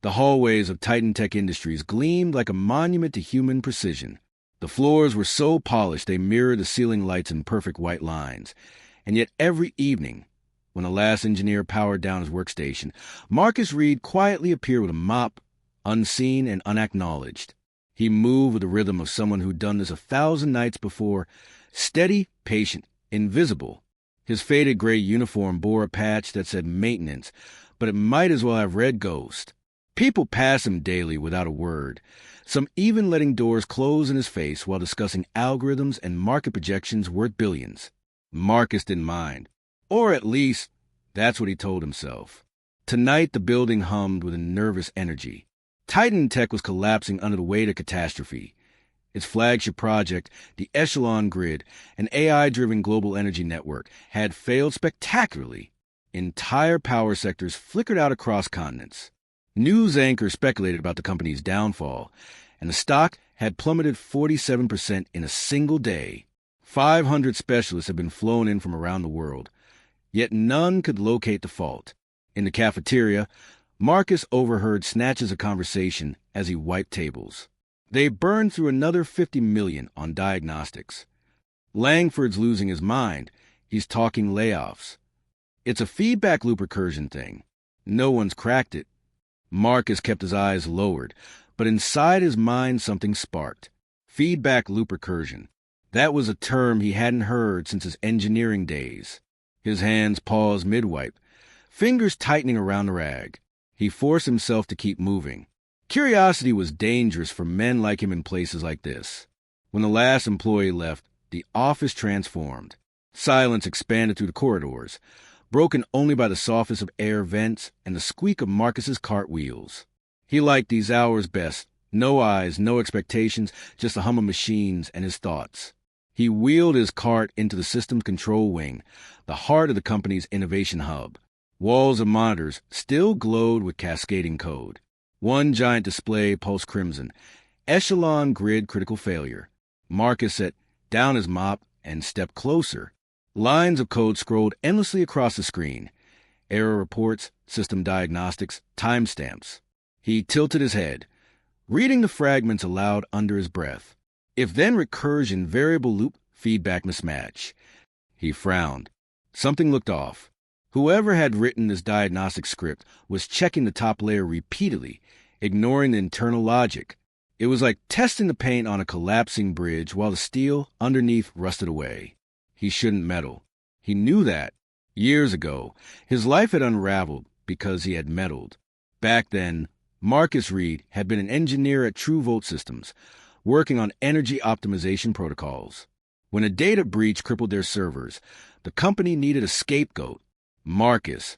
The hallways of TitanTech Industries gleamed like a monument to human precision. The floors were so polished they mirrored the ceiling lights in perfect white lines. And yet every evening, when the last engineer powered down his workstation, Marcus Reed quietly appeared with a mop, unseen and unacknowledged. He moved with the rhythm of someone who'd done this 1,000 nights before, steady, patient, invisible. His faded gray uniform bore a patch that said maintenance, but it might as well have read ghost. People passed him daily without a word, some even letting doors close in his face while discussing algorithms and market projections worth billions. Marcus didn't mind. Or at least, that's what he told himself. Tonight, the building hummed with a nervous energy. TitanTech was collapsing under the weight of catastrophe. Its flagship project, the Echelon Grid, an AI-driven global energy network, had failed spectacularly. Entire power sectors flickered out across continents. News anchors speculated about the company's downfall, and the stock had plummeted 47% in a single day. 500 specialists had been flown in from around the world, yet none could locate the fault. In the cafeteria, Marcus overheard snatches of conversation as he wiped tables. They burned through another $50 million on diagnostics. Langford's losing his mind. He's talking layoffs. It's a feedback loop recursion thing. No one's cracked it. Marcus kept his eyes lowered, but inside his mind something sparked. Feedback loop recursion. That was a term he hadn't heard since his engineering days. His hands paused mid-wipe, fingers tightening around the rag. He forced himself to keep moving. Curiosity was dangerous for men like him in places like this. When the last employee left, the office transformed. Silence expanded through the corridors, broken only by the softness of air vents and the squeak of Marcus's cartwheels. He liked these hours best. No eyes, no expectations, just the hum of machines and his thoughts. He wheeled his cart into the system's control wing, the heart of the company's innovation hub. Walls of monitors still glowed with cascading code. One giant display pulsed crimson. Echelon Grid critical failure. Marcus set down his mop and stepped closer. Lines of code scrolled endlessly across the screen. Error reports, system diagnostics, timestamps. He tilted his head, reading the fragments aloud under his breath. If then recursion variable loop feedback mismatch. He frowned. Something looked off. Whoever had written this diagnostic script was checking the top layer repeatedly, ignoring the internal logic. It was like testing the paint on a collapsing bridge while the steel underneath rusted away. He shouldn't meddle. He knew that. Years ago, his life had unraveled because he had meddled. Back then, Marcus Reed had been an engineer at True Volt Systems, working on energy optimization protocols. When a data breach crippled their servers, the company needed a scapegoat. Marcus,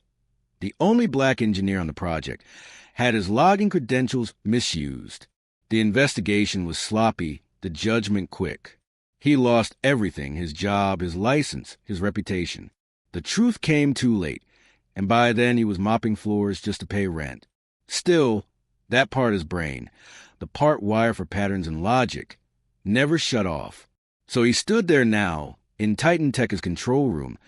the only black engineer on the project, had his login credentials misused. The investigation was sloppy, the judgment quick. He lost everything, his job, his license, his reputation. The truth came too late, and by then he was mopping floors just to pay rent. Still, that part of his brain, the part wired for patterns and logic, never shut off. So he stood there now, in TitanTech's control room,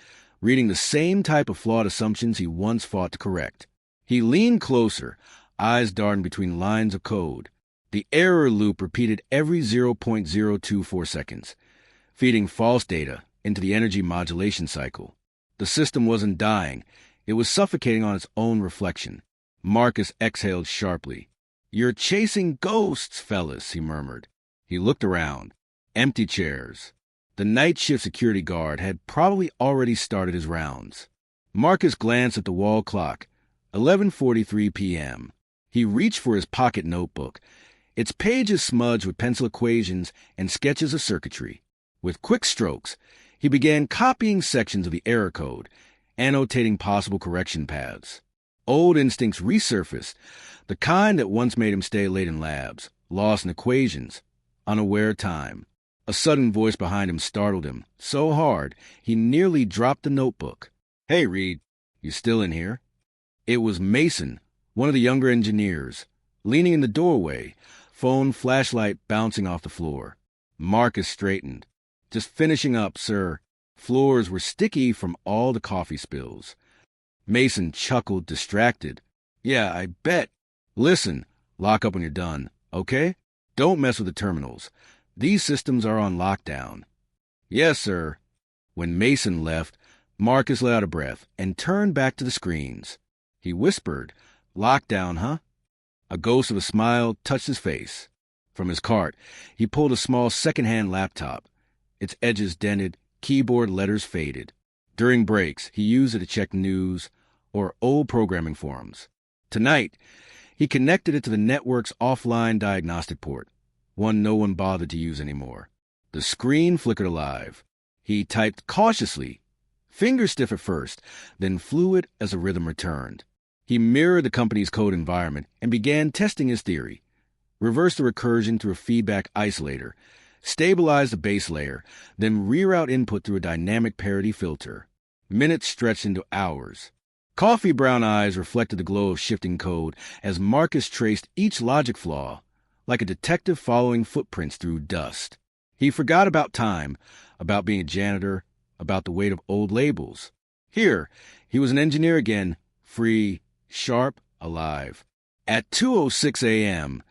reading the same type of flawed assumptions he once fought to correct. He leaned closer, eyes darting between lines of code. The error loop repeated every 0.024 seconds, feeding false data into the energy modulation cycle. The system wasn't dying. It was suffocating on its own reflection. Marcus exhaled sharply. "You're chasing ghosts, fellas," he murmured. He looked around. Empty chairs. The night shift security guard had probably already started his rounds. Marcus glanced at the wall clock. 11:43 p.m. He reached for his pocket notebook. Its pages smudged with pencil equations and sketches of circuitry. With quick strokes, he began copying sections of the error code, annotating possible correction paths. Old instincts resurfaced, the kind that once made him stay late in labs, lost in equations, unaware of time. A sudden voice behind him startled him, so hard he nearly dropped the notebook. "Hey, Reed, you still in here?" It was Mason, one of the younger engineers, leaning in the doorway, phone flashlight bouncing off the floor. Marcus straightened. "Just finishing up, sir." Floors were sticky from all the coffee spills. Mason chuckled, distracted. "Yeah, I bet. Listen, lock up when you're done, okay? Don't mess with the terminals. These systems are on lockdown. Yes, sir. When Mason left, Marcus let out a breath and turned back to the screens. He whispered, "Lockdown, huh?" A ghost of a smile touched his face. From his cart, he pulled a small second-hand laptop. Its edges dented, keyboard letters faded. During breaks, he used it to check news or old programming forums. Tonight, he connected it to the network's offline diagnostic port, one no one bothered to use anymore. The screen flickered alive. He typed cautiously, fingers stiff at first, then fluid as the rhythm returned. He mirrored the company's code environment and began testing his theory. Reverse the recursion through a feedback isolator, stabilize the base layer, then reroute input through a dynamic parity filter. Minutes stretched into hours. Coffee brown eyes reflected the glow of shifting code as Marcus traced each logic flaw, like a detective following footprints through dust. He forgot about time, about being a janitor, about the weight of old labels. Here, he was an engineer again, free, sharp, alive. At 2:06 a.m.,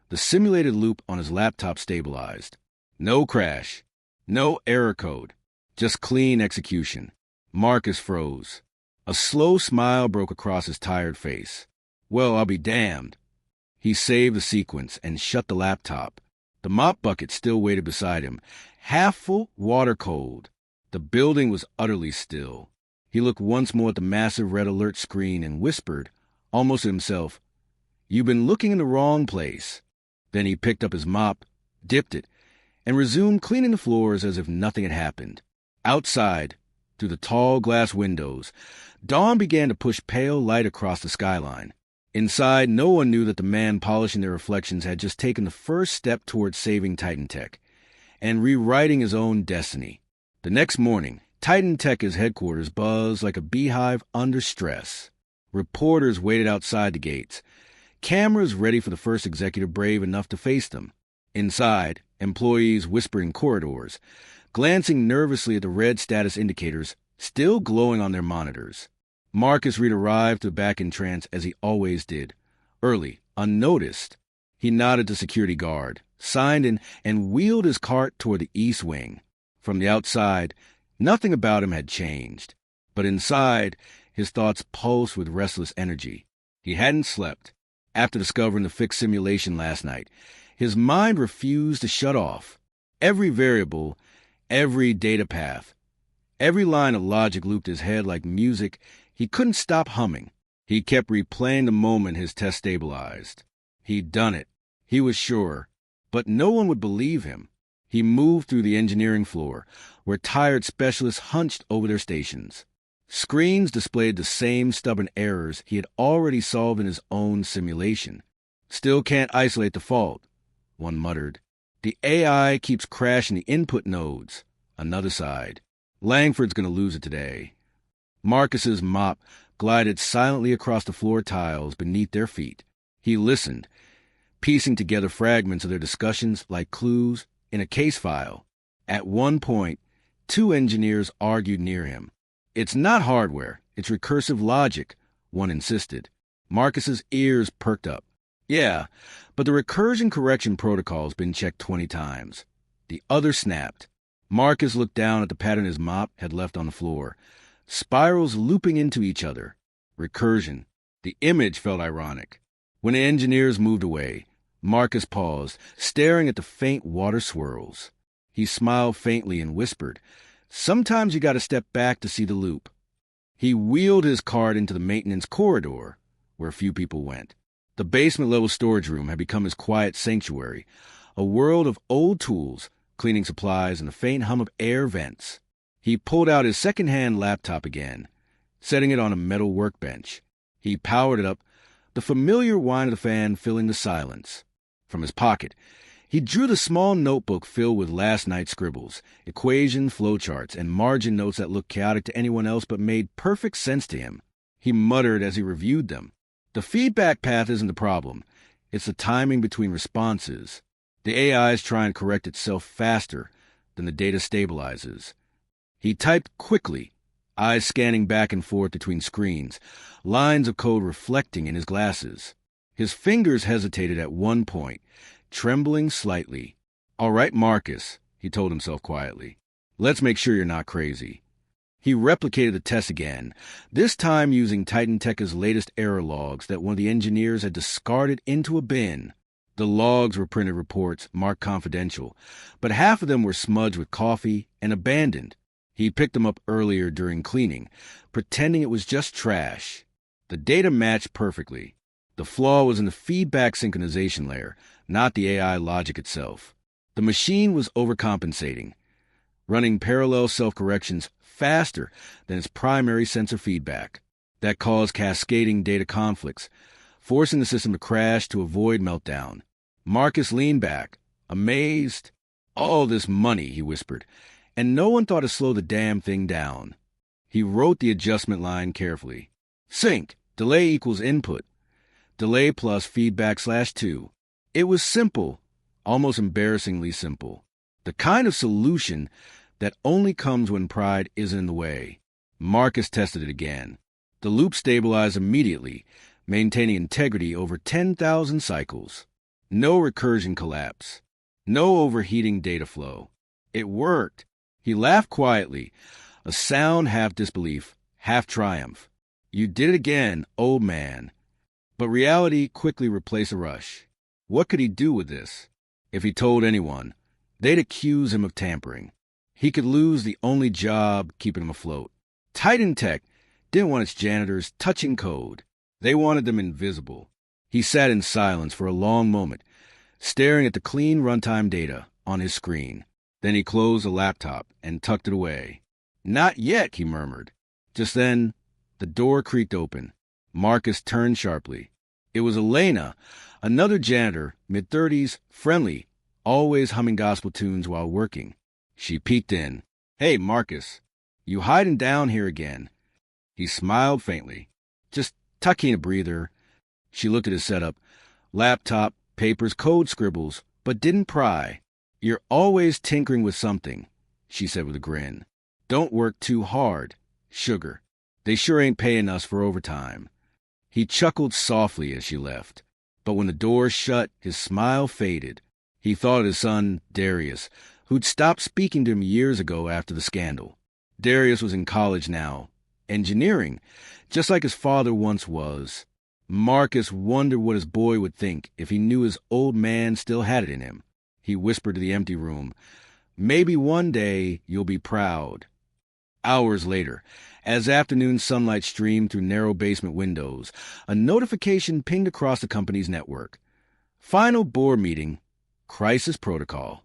the simulated loop on his laptop stabilized. No crash, no error code, just clean execution. Marcus froze. A slow smile broke across his tired face. Well, I'll be damned. He saved the sequence and shut the laptop. The mop bucket still waited beside him, half full, water cold. The building was utterly still. He looked once more at the massive red alert screen and whispered, almost to himself, "You've been looking in the wrong place." Then he picked up his mop, dipped it, and resumed cleaning the floors as if nothing had happened. Outside, through the tall glass windows, dawn began to push pale light across the skyline. Inside, no one knew that the man polishing their reflections had just taken the first step towards saving TitanTech and rewriting his own destiny. The next morning, TitanTech's headquarters buzzed like a beehive under stress. Reporters waited outside the gates, cameras ready for the first executive brave enough to face them. Inside, employees whispering corridors, glancing nervously at the red status indicators still glowing on their monitors. Marcus Reed arrived to the back entrance as he always did, early, unnoticed. He nodded to security guard, signed in, and wheeled his cart toward the east wing. From the outside, nothing about him had changed. But inside, his thoughts pulsed with restless energy. He hadn't slept. After discovering the fixed simulation last night, his mind refused to shut off. Every variable, every data path, every line of logic looped his head like music he couldn't stop humming. He kept replaying the moment his test stabilized. He'd done it. He was sure. But no one would believe him. He moved through the engineering floor, where tired specialists hunched over their stations. Screens displayed the same stubborn errors he had already solved in his own simulation. "Still can't isolate the fault," one muttered. "The AI keeps crashing the input nodes," another sighed. "Langford's going to lose it today." Marcus's mop glided silently across the floor tiles beneath their feet. He listened, piecing together fragments of their discussions like clues in a case file. At one point, two engineers argued near him. "It's not hardware, it's recursive logic," one insisted. Marcus's ears perked up. "Yeah, but the recursion correction protocol's been checked 20 times. The other snapped. Marcus looked down at the pattern his mop had left on the floor. Spirals looping into each other. Recursion. The image felt ironic. When the engineers moved away, Marcus paused, staring at the faint water swirls. He smiled faintly and whispered, "Sometimes you gotta step back to see the loop." He wheeled his cart into the maintenance corridor, where few people went. The basement-level storage room had become his quiet sanctuary, a world of old tools, cleaning supplies, and the faint hum of air vents. He pulled out his second-hand laptop again, setting it on a metal workbench. He powered it up, the familiar whine of the fan filling the silence. From his pocket, he drew the small notebook filled with last night's scribbles, equations, flowcharts, and margin notes that looked chaotic to anyone else but made perfect sense to him. He muttered as he reviewed them. "The feedback path isn't the problem. It's the timing between responses. The AI is trying to correct itself faster than the data stabilizes." He typed quickly, eyes scanning back and forth between screens, lines of code reflecting in his glasses. His fingers hesitated at one point, trembling slightly. "All right, Marcus," he told himself quietly. "Let's make sure you're not crazy." He replicated the test again, this time using TitanTech's latest error logs that one of the engineers had discarded into a bin. The logs were printed reports marked confidential, but half of them were smudged with coffee and abandoned. He picked them up earlier during cleaning, pretending it was just trash. The data matched perfectly. The flaw was in the feedback synchronization layer, not the AI logic itself. The machine was overcompensating, running parallel self-corrections faster than its primary sensor feedback. That caused cascading data conflicts, forcing the system to crash to avoid meltdown. Marcus leaned back, amazed. "All this money," he whispered, "and no one thought to slow the damn thing down." He wrote the adjustment line carefully. Sync, delay equals input. Delay plus feedback/2. It was simple, almost embarrassingly simple. The kind of solution that only comes when pride isn't in the way. Marcus tested it again. The loop stabilized immediately, maintaining integrity over 10,000 cycles. No recursion collapse. No overheating data flow. It worked. He laughed quietly, a sound half disbelief, half triumph. "You did it again, old man." But reality quickly replaced a rush. What could he do with this? If he told anyone, they'd accuse him of tampering. He could lose the only job keeping him afloat. TitanTech didn't want its janitors touching code. They wanted them invisible. He sat in silence for a long moment, staring at the clean runtime data on his screen. Then he closed the laptop and tucked it away. "Not yet," he murmured. Just then, the door creaked open. Marcus turned sharply. It was Elena, another janitor, mid-30s, friendly, always humming gospel tunes while working. She peeked in. "Hey, Marcus, you hiding down here again?" He smiled faintly. "Just tucking a breather." She looked at his setup. Laptop, papers, code scribbles, but didn't pry. "You're always tinkering with something," she said with a grin. "Don't work too hard. Sugar. They sure ain't paying us for overtime." He chuckled softly as she left. But when the door shut, his smile faded. He thought of his son, Darius, who'd stopped speaking to him years ago after the scandal. Darius was in college now, engineering, just like his father once was. Marcus wondered what his boy would think if he knew his old man still had it in him. He whispered to the empty room, "Maybe one day you'll be proud." Hours later, as afternoon sunlight streamed through narrow basement windows, a notification pinged across the company's network. Final board meeting, crisis protocol.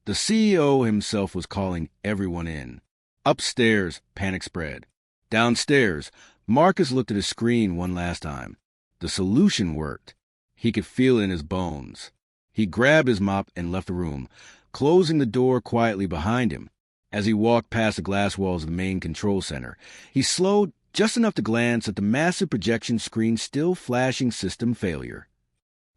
The CEO himself was calling everyone in. Upstairs, panic spread. Downstairs, Marcus looked at his screen one last time. The solution worked. He could feel it in his bones. He grabbed his mop and left the room, closing the door quietly behind him. As he walked past the glass walls of the main control center, he slowed just enough to glance at the massive projection screen still flashing system failure.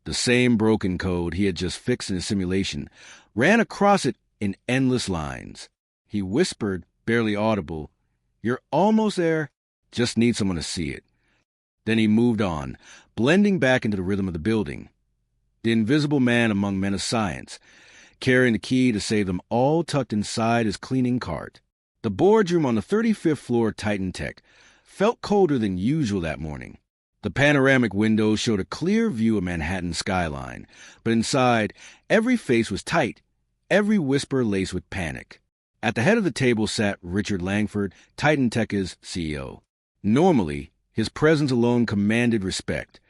The same broken code he had just fixed in his simulation ran across it in endless lines. He whispered, barely audible, "You're almost there. Just need someone to see it." Then he moved on, blending back into the rhythm of the building. The invisible man among men of science, carrying the key to save them all tucked inside his cleaning cart. The boardroom on the 35th floor of TitanTech felt colder than usual that morning. The panoramic windows showed a clear view of Manhattan's skyline, but inside, every face was tight, every whisper laced with panic. At the head of the table sat Richard Langford, TitanTech's CEO. Normally, his presence alone commanded respect,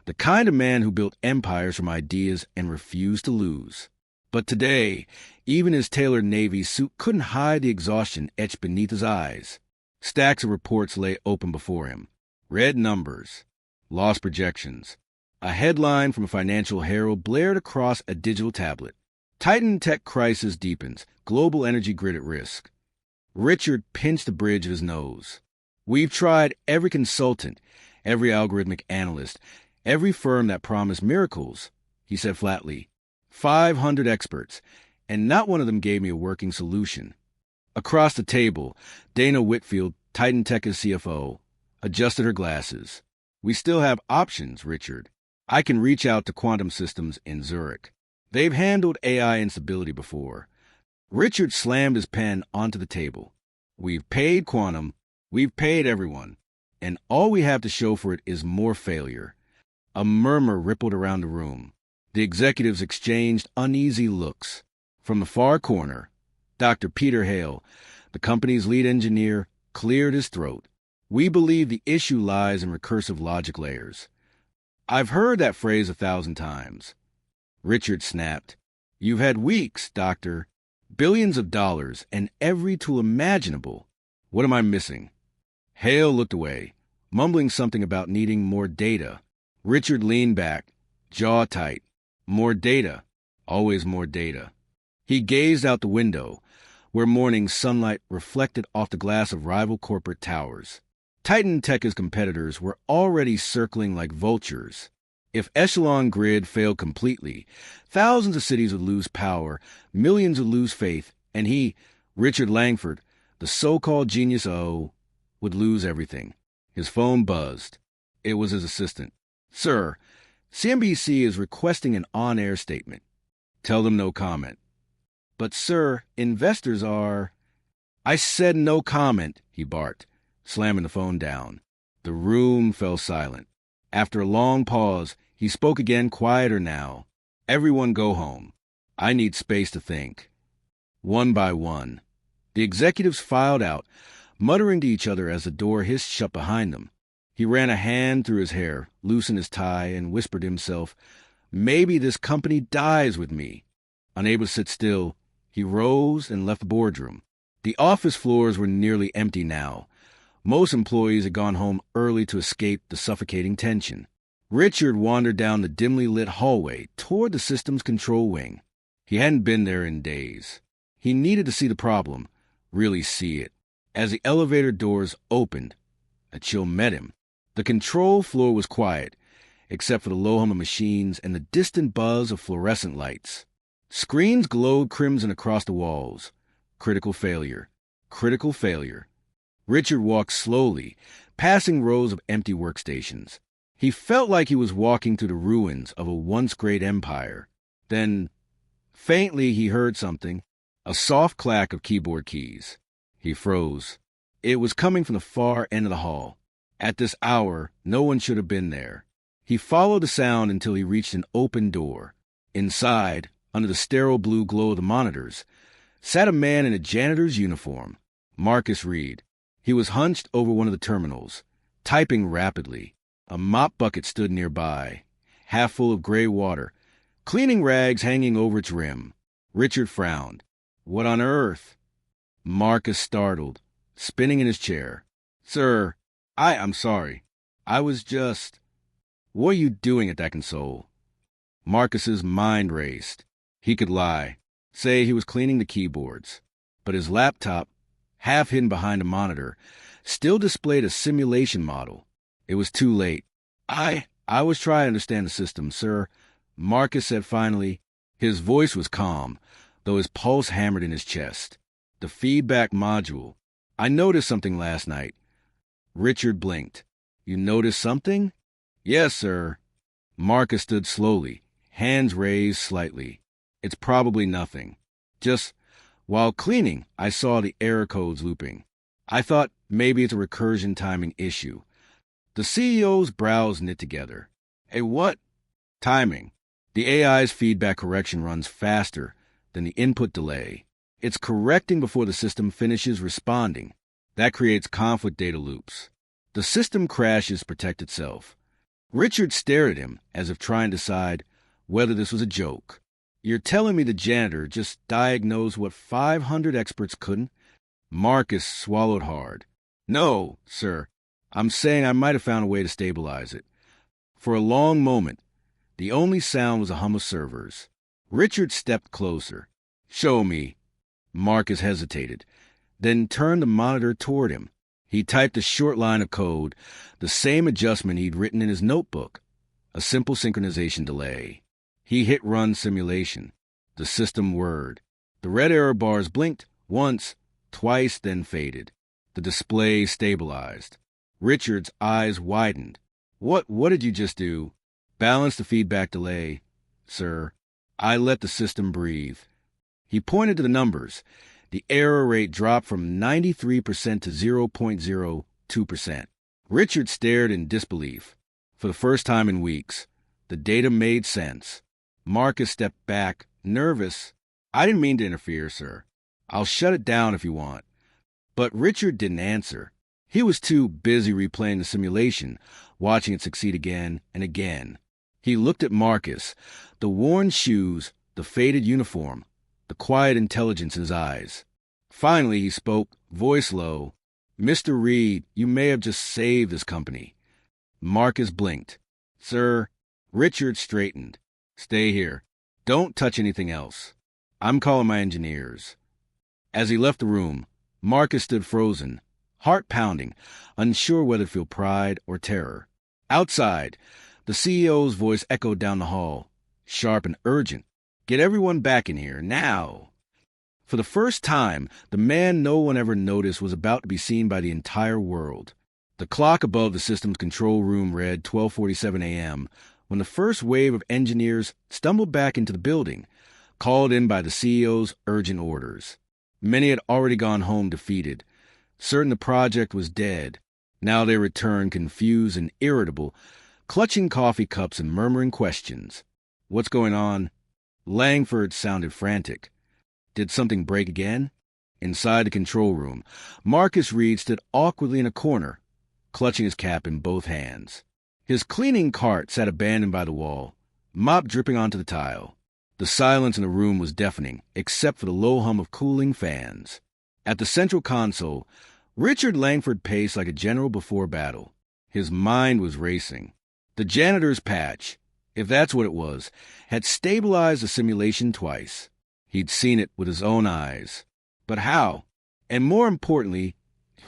the kind of man who built empires from ideas and refused to lose. But today, even his tailored Navy suit couldn't hide the exhaustion etched beneath his eyes. Stacks of reports lay open before him. Red numbers. Lost projections. A headline from a financial herald blared across a digital tablet. TitanTech crisis deepens. Global energy grid at risk. Richard pinched the bridge of his nose. "We've tried every consultant, every algorithmic analyst, every firm that promised miracles," he said flatly. 500 experts, and not one of them gave me a working solution. Across the table, Dana Whitfield, TitanTech's CFO, adjusted her glasses. "We still have options, Richard." I can reach out to quantum systems in Zurich. They've handled AI instability before. Richard slammed his pen onto the table. We've paid quantum, we've paid everyone, and all we have to show for it is more failure. A murmur rippled around the room. The executives exchanged uneasy looks. From the far corner, Dr. Peter Hale, the company's lead engineer, cleared his throat. We believe the issue lies in recursive logic layers. I've heard that phrase 1,000 times. Richard snapped. You've had weeks, Doctor. Billions of dollars and every tool imaginable. What am I missing? Hale looked away, mumbling something about needing more data. Richard leaned back, jaw tight. More data. Always more data. He gazed out the window, where morning sunlight reflected off the glass of rival corporate towers. TitanTech's competitors were already circling like vultures. If Echelon Grid failed completely, thousands of cities would lose power, millions would lose faith, and he, Richard Langford, the so-called genius would lose everything. His phone buzzed. It was his assistant. Sir, CNBC is requesting an on-air statement. Tell them no comment. But, sir, investors are... I said no comment, he barked, slamming the phone down. The room fell silent. After a long pause, he spoke again, quieter now. Everyone go home. I need space to think. One by one, the executives filed out, muttering to each other as the door hissed shut behind them. He ran a hand through his hair, loosened his tie, and whispered to himself, maybe this company dies with me. Unable to sit still, he rose and left the boardroom. The office floors were nearly empty now. Most employees had gone home early to escape the suffocating tension. Richard wandered down the dimly lit hallway toward the system's control wing. He hadn't been there in days. He needed to see the problem, really see it. As the elevator doors opened, a chill met him. The control floor was quiet, except for the low hum of machines and the distant buzz of fluorescent lights. Screens glowed crimson across the walls. Critical failure. Critical failure. Richard walked slowly, passing rows of empty workstations. He felt like he was walking through the ruins of a once great empire. Then, faintly, he heard something, a soft clack of keyboard keys. He froze. It was coming from the far end of the hall. At this hour, no one should have been there. He followed the sound until he reached an open door. Inside, under the sterile blue glow of the monitors, sat a man in a janitor's uniform, Marcus Reed. He was hunched over one of the terminals, typing rapidly. A mop bucket stood nearby, half full of gray water, cleaning rags hanging over its rim. Richard frowned. What on earth? Marcus startled, spinning in his chair. Sir, I'm sorry. I was just... What are you doing at that console? Marcus's mind raced. He could lie, say he was cleaning the keyboards, but his laptop, half hidden behind a monitor, still displayed a simulation model. It was too late. I was trying to understand the system, sir, Marcus said finally. His voice was calm, though his pulse hammered in his chest. The feedback module. I noticed something last night. Richard blinked. You noticed something? Yes, sir. Marcus stood slowly, hands raised slightly. It's probably nothing. Just, while cleaning, I saw the error codes looping. I thought maybe it's a recursion timing issue. The CEO's brows knit together. A what? Timing. The AI's feedback correction runs faster than the input delay. It's correcting before the system finishes responding. That creates conflict data loops. The system crashes to protect itself. Richard stared at him as if trying to decide whether this was a joke. You're telling me the janitor just diagnosed what 500 experts couldn't? Marcus swallowed hard. No, sir. I'm saying I might have found a way to stabilize it. For a long moment, the only sound was a hum of servers. Richard stepped closer. Show me. Marcus hesitated, then turned the monitor toward him. He typed a short line of code, the same adjustment he'd written in his notebook. A simple synchronization delay. He hit run simulation. The system whirred. The red error bars blinked once, twice, then faded. The display stabilized. Richard's eyes widened. What did you just do? Balance the feedback delay, sir. I let the system breathe. He pointed to the numbers. The error rate dropped from 93% to 0.02%. Richard stared in disbelief. For the first time in weeks, the data made sense. Marcus stepped back, nervous. I didn't mean to interfere, sir. I'll shut it down if you want. But Richard didn't answer. He was too busy replaying the simulation, watching it succeed again and again. He looked at Marcus, the worn shoes, the faded uniform, the quiet intelligence in his eyes. Finally, he spoke, voice low. Mr. Reed, you may have just saved this company. Marcus blinked. Sir, Richard straightened. Stay here. Don't touch anything else. I'm calling my engineers. As he left the room, Marcus stood frozen, heart pounding, unsure whether to feel pride or terror. Outside, the CEO's voice echoed down the hall, sharp and urgent. Get everyone back in here, now. For the first time, the man no one ever noticed was about to be seen by the entire world. The clock above the system's control room read 12:47 a.m. when the first wave of engineers stumbled back into the building, called in by the CEO's urgent orders. Many had already gone home defeated, certain the project was dead. Now they returned confused and irritable, clutching coffee cups and murmuring questions. What's going on? Langford sounded frantic. Did something break again? Inside the control room, Marcus Reed stood awkwardly in a corner, clutching his cap in both hands. His cleaning cart sat abandoned by the wall, mop dripping onto the tile. The silence in the room was deafening, except for the low hum of cooling fans. At the central console, Richard Langford paced like a general before battle. His mind was racing. The janitor's patch, if that's what it was, had stabilized the simulation twice. He'd seen it with his own eyes. But how? And more importantly,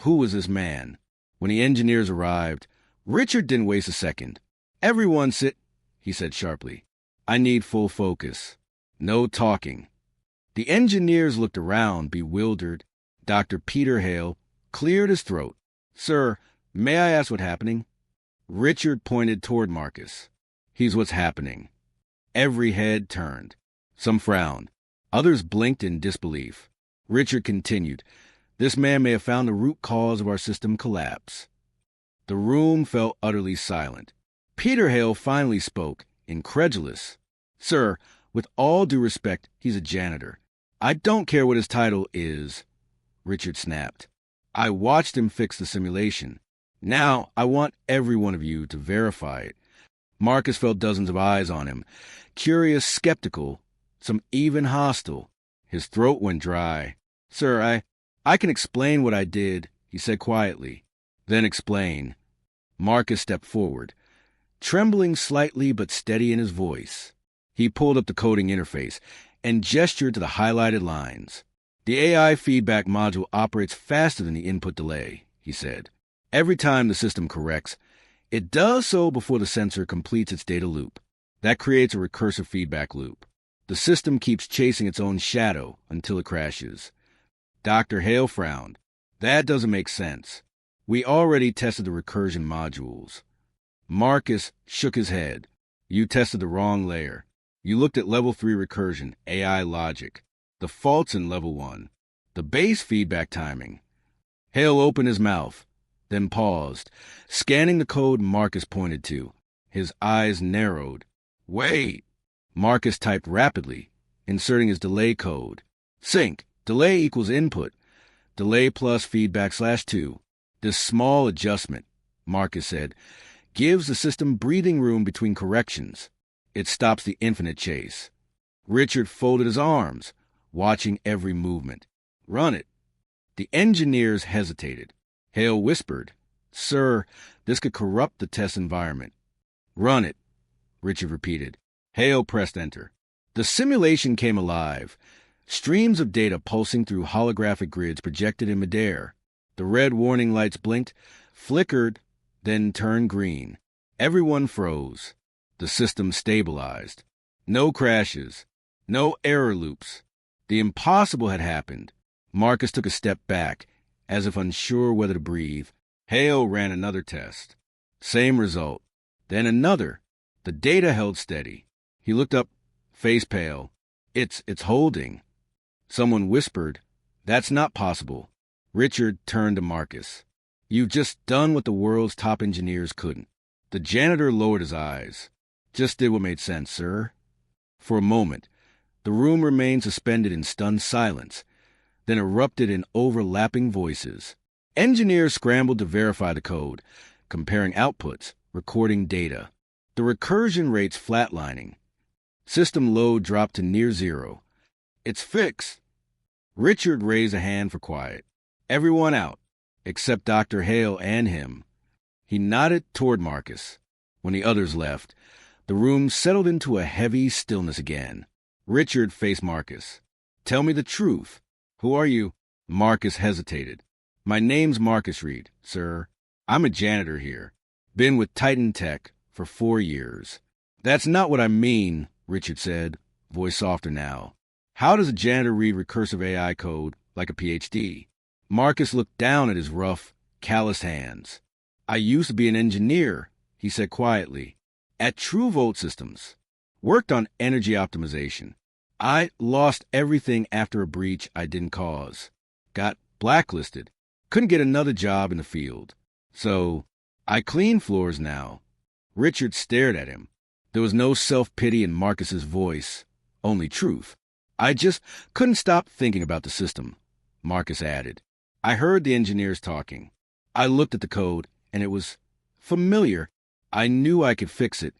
who was this man? When the engineers arrived, Richard didn't waste a second. Everyone sit, he said sharply. I need full focus. No talking. The engineers looked around, bewildered. Dr. Peter Hale cleared his throat. Sir, may I ask what's happening? Richard pointed toward Marcus. He's what's happening. Every head turned. Some frowned. Others blinked in disbelief. Richard continued. This man may have found the root cause of our system collapse. The room fell utterly silent. Peter Hale finally spoke, incredulous. Sir, with all due respect, he's a janitor. I don't care what his title is, Richard snapped. I watched him fix the simulation. Now I want every one of you to verify it. Marcus felt dozens of eyes on him, curious, skeptical, some even hostile. His throat went dry. Sir, I can explain what I did, he said quietly. Then explain. Marcus stepped forward, trembling slightly but steady in his voice. He pulled up the coding interface and gestured to the highlighted lines. The AI feedback module operates faster than the input delay, he said. Every time the system corrects, it does so before the sensor completes its data loop. That creates a recursive feedback loop. The system keeps chasing its own shadow until it crashes. Dr. Hale frowned. That doesn't make sense. We already tested the recursion modules. Marcus shook his head. You tested the wrong layer. You looked at level 3 recursion, AI logic. The fault's in level 1. The base feedback timing. Hale opened his mouth, then paused, scanning the code Marcus pointed to. His eyes narrowed. Wait! Marcus typed rapidly, inserting his delay code. Sync. Delay equals input. Delay plus feedback /2. This small adjustment, Marcus said, gives the system breathing room between corrections. It stops the infinite chase. Richard folded his arms, watching every movement. Run it. The engineers hesitated. Hale whispered, Sir, this could corrupt the test environment. Run it, Richard repeated. Hale pressed enter. The simulation came alive. Streams of data pulsing through holographic grids projected in midair. The red warning lights blinked, flickered, then turned green. Everyone froze. The system stabilized. No crashes. No error loops. The impossible had happened. Marcus took a step back, as if unsure whether to breathe. Hale ran another test. Same result. Then another. The data held steady. He looked up, face pale. It's holding. Someone whispered, "That's not possible." Richard turned to Marcus. "You've just done what the world's top engineers couldn't." The janitor lowered his eyes. "Just did what made sense, sir." For a moment, the room remained suspended in stunned silence, then erupted in overlapping voices. Engineers scrambled to verify the code, comparing outputs, recording data. The recursion rates flatlining. System load dropped to near zero. "It's fixed." Richard raised a hand for quiet. "Everyone out, except Dr. Hale and him." He nodded toward Marcus. When the others left, the room settled into a heavy stillness again. Richard faced Marcus. "Tell me the truth. Who are you?" Marcus hesitated. "My name's Marcus Reed, sir. I'm a janitor here. Been with TitanTech for 4 years." "That's not what I mean," Richard said, voice softer now. "How does a janitor read recursive AI code like a PhD?" Marcus looked down at his rough, calloused hands. "I used to be an engineer," he said quietly, "at True Volt Systems. Worked on energy optimization. I lost everything after a breach I didn't cause. Got blacklisted. Couldn't get another job in the field. So I clean floors now." Richard stared at him. There was no self-pity in Marcus's voice, only truth. "I just couldn't stop thinking about the system," Marcus added. "I heard the engineers talking. I looked at the code, and it was familiar. I knew I could fix it,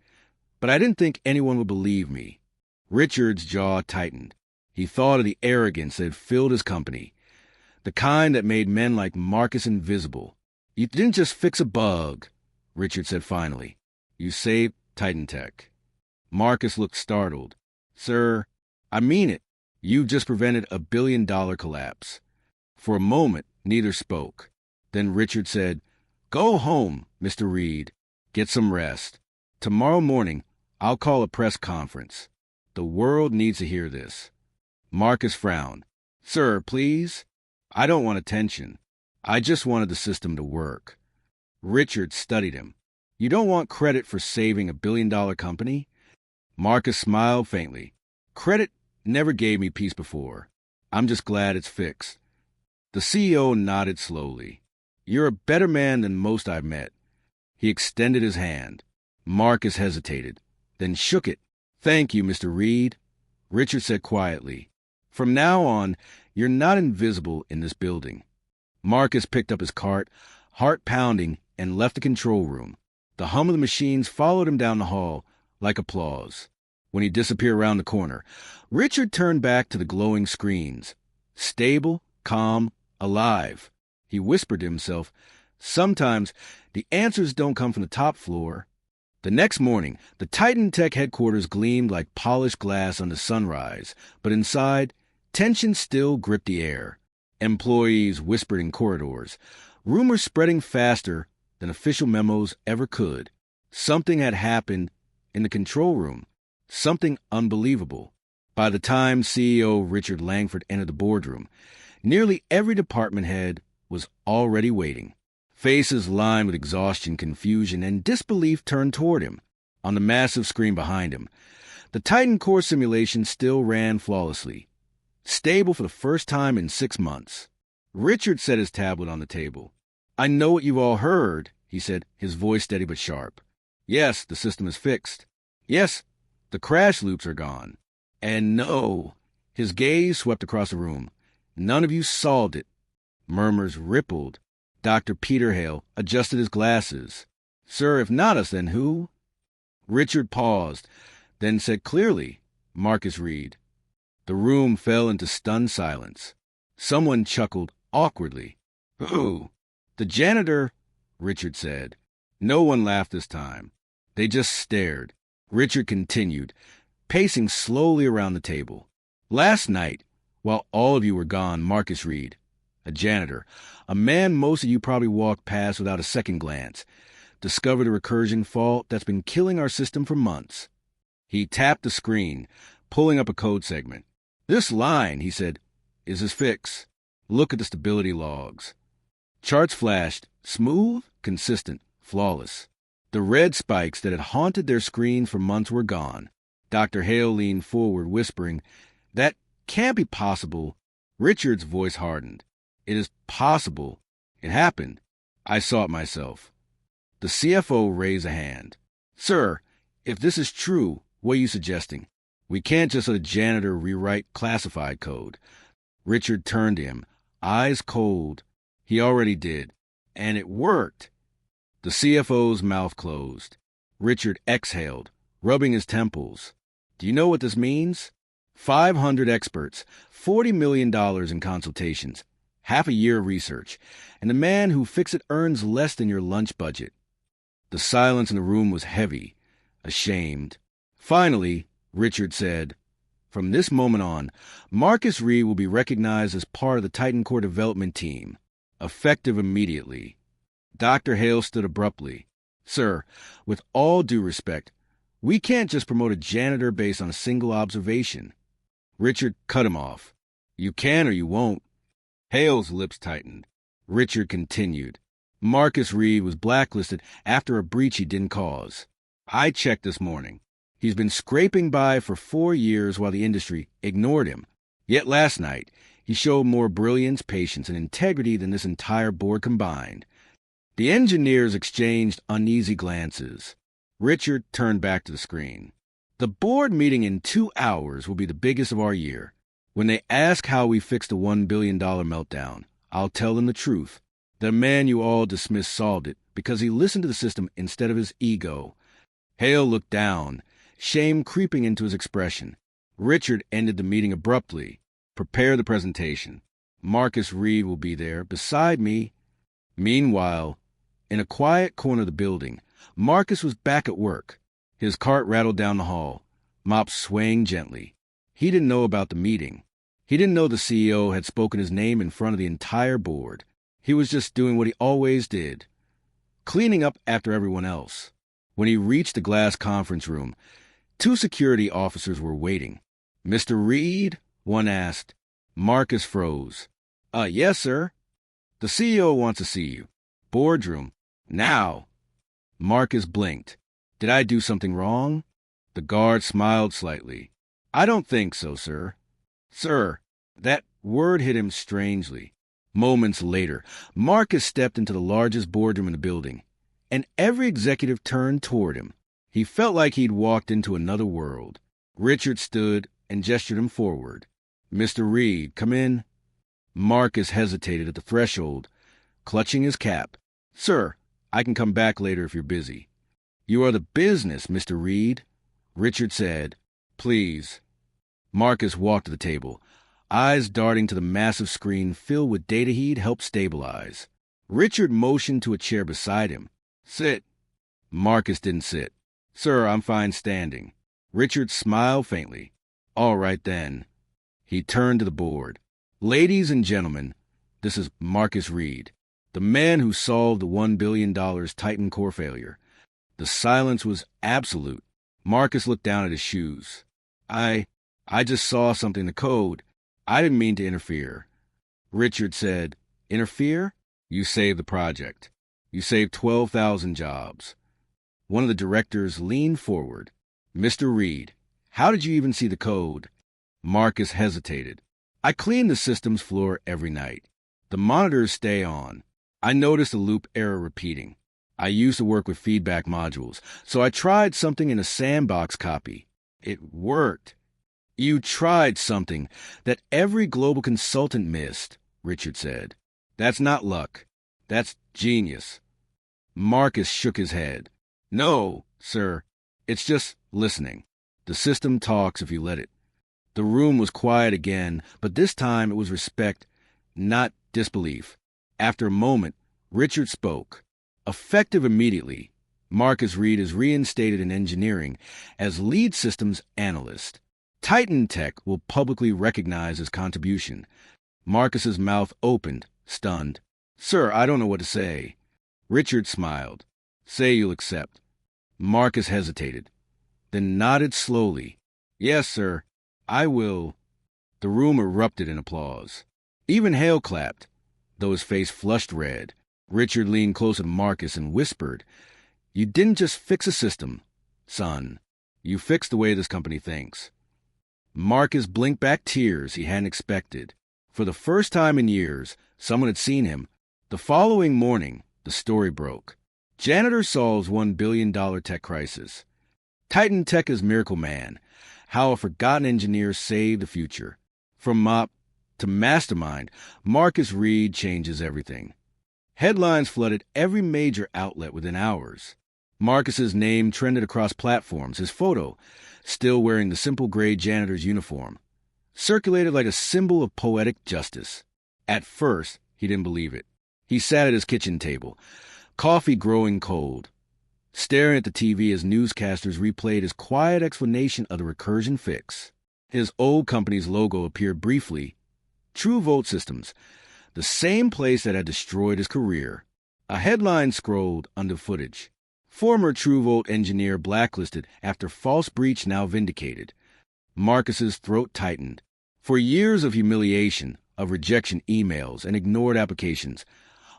but I didn't think anyone would believe me." Richard's jaw tightened. He thought of the arrogance that had filled his company, the kind that made men like Marcus invisible. "You didn't just fix a bug," Richard said finally. "You saved TitanTech." Marcus looked startled. "Sir, I mean it. You just prevented a billion-dollar collapse." For a moment, neither spoke. Then Richard said, "Go home, Mr. Reed. Get some rest. Tomorrow morning, I'll call a press conference. The world needs to hear this." Marcus frowned. "Sir, please. I don't want attention. I just wanted the system to work." Richard studied him. "You don't want credit for saving a billion-dollar company?" Marcus smiled faintly. "Credit never gave me peace before. I'm just glad it's fixed." The CEO nodded slowly. "You're a better man than most I've met." He extended his hand. Marcus hesitated, then shook it. "Thank you, Mr. Reed," Richard said quietly. "From now on, you're not invisible in this building." Marcus picked up his cart, heart pounding, and left the control room. The hum of the machines followed him down the hall, like applause. When he disappeared around the corner, Richard turned back to the glowing screens. Stable, calm, alive. He whispered to himself, "Sometimes the answers don't come from the top floor." The next morning, the TitanTech headquarters gleamed like polished glass under sunrise, but inside, tension still gripped the air. Employees whispered in corridors, rumors spreading faster than official memos ever could. Something had happened in the control room, something unbelievable. By the time CEO Richard Langford entered the boardroom, nearly every department head was already waiting. Faces lined with exhaustion, confusion, and disbelief turned toward him. On the massive screen behind him, the Titan core simulation still ran flawlessly, stable for the first time in 6 months. Richard set his tablet on the table. "I know what you've all heard," he said, his voice steady but sharp. "Yes, the system is fixed. Yes, the crash loops are gone. And no," his gaze swept across the room, "none of you solved it." Murmurs rippled. Dr. Peter Hale adjusted his glasses. "Sir, if not us, then who?" Richard paused, then said clearly, "Marcus Reed." The room fell into stunned silence. Someone chuckled awkwardly. "Who?" "The janitor," Richard said. No one laughed this time. They just stared. Richard continued, pacing slowly around the table. "Last night, while all of you were gone, Marcus Reed, a janitor, a man most of you probably walked past without a second glance, discovered a recursion fault that's been killing our system for months." He tapped the screen, pulling up a code segment. "This line," he said, "is his fix. Look at the stability logs." Charts flashed, smooth, consistent, flawless. The red spikes that had haunted their screens for months were gone. Dr. Hale leaned forward, whispering, "That can't be possible." Richard's voice hardened. "It is possible. It happened. I saw it myself." The CFO raised a hand. "Sir, if this is true, what are you suggesting? We can't just let a janitor rewrite classified code." Richard turned to him, eyes cold. "He already did. And it worked." The CFO's mouth closed. Richard exhaled, rubbing his temples. "Do you know what this means? 500 experts, $40 million in consultations, half a year of research, and the man who fixed it earns less than your lunch budget." The silence in the room was heavy, ashamed. Finally, Richard said, "From this moment on, Marcus Reed will be recognized as part of the Titan Core development team, effective immediately." Dr. Hale stood abruptly. "Sir, with all due respect, we can't just promote a janitor based on a single observation." Richard cut him off. "You can or you won't." Hale's lips tightened. Richard continued. "Marcus Reed was blacklisted after a breach he didn't cause. I checked this morning. He's been scraping by for 4 years while the industry ignored him. Yet last night, he showed more brilliance, patience, and integrity than this entire board combined." The engineers exchanged uneasy glances. Richard turned back to the screen. "The board meeting in 2 hours will be the biggest of our year. When they ask how we fixed the $1 billion meltdown, I'll tell them the truth. The man you all dismissed solved it because he listened to the system instead of his ego." Hale looked down, shame creeping into his expression. Richard ended the meeting abruptly. "Prepare the presentation. Marcus Reed will be there, beside me." Meanwhile, in a quiet corner of the building, Marcus was back at work. His cart rattled down the hall, mops swaying gently. He didn't know about the meeting. He didn't know the CEO had spoken his name in front of the entire board. He was just doing what he always did, cleaning up after everyone else. When he reached the glass conference room, 2 security officers were waiting. "Mr. Reed?" one asked. Marcus froze. Yes, sir." "The CEO wants to see you. Boardroom. Now." Marcus blinked. "Did I do something wrong?" The guard smiled slightly. "I don't think so, sir." "Sir." That word hit him strangely. Moments later, Marcus stepped into the largest boardroom in the building, and every executive turned toward him. He felt like he'd walked into another world. Richard stood and gestured him forward. "Mr. Reed, come in." Marcus hesitated at the threshold, clutching his cap. "Sir, I can come back later if you're busy." "You are the business, Mr. Reed," Richard said. "Please." Marcus walked to the table, eyes darting to the massive screen filled with data he'd helped stabilize. Richard motioned to a chair beside him. "Sit." Marcus didn't sit. "Sir, I'm fine standing." Richard smiled faintly. "All right, then." He turned to the board. "Ladies and gentlemen, this is Marcus Reed, the man who solved the $1 billion Titan core failure." The silence was absolute. Marcus looked down at his shoes. I just saw something in the code. I didn't mean to interfere." Richard said, "Interfere? You saved the project. You saved 12,000 jobs." One of the directors leaned forward. "Mr. Reed, how did you even see the code?" Marcus hesitated. "I clean the systems floor every night. The monitors stay on. I noticed the loop error repeating. I used to work with feedback modules, so I tried something in a sandbox copy. It worked." "You tried something that every global consultant missed," Richard said. "That's not luck. That's genius." Marcus shook his head. "No, sir. It's just listening. The system talks if you let it." The room was quiet again, but this time it was respect, not disbelief. After a moment, Richard spoke. Effective immediately, Marcus Reed is reinstated in engineering as lead systems analyst. TitanTech will publicly recognize his contribution. Marcus's mouth opened, stunned. "Sir, I don't know what to say." Richard smiled. "Say you'll accept." Marcus hesitated, then nodded slowly. "Yes, sir, I will." The room erupted in applause. Even Hale clapped, though his face flushed red. Richard leaned closer to Marcus and whispered, You didn't just fix a system, son. You fixed the way this company thinks. Marcus blinked back tears he hadn't expected. For the first time in years, someone had seen him. The following morning, the story broke. Janitor solves $1 billion tech crisis. TitanTech is Miracle Man. How a forgotten engineer saved the future. From mop to mastermind, Marcus Reed changes everything. Headlines flooded every major outlet within hours. Marcus's name trended across platforms. His photo, still wearing the simple gray janitor's uniform, circulated like a symbol of poetic justice. At first, he didn't believe it. He sat at his kitchen table, coffee growing cold, staring at the TV as newscasters replayed his quiet explanation of the recursion fix. His old company's logo appeared briefly. True Volt Systems, the same place that had destroyed his career. A headline scrolled under footage. Former True Volt engineer blacklisted after false breach now vindicated. Marcus's throat tightened. For years of humiliation, of rejection emails and ignored applications,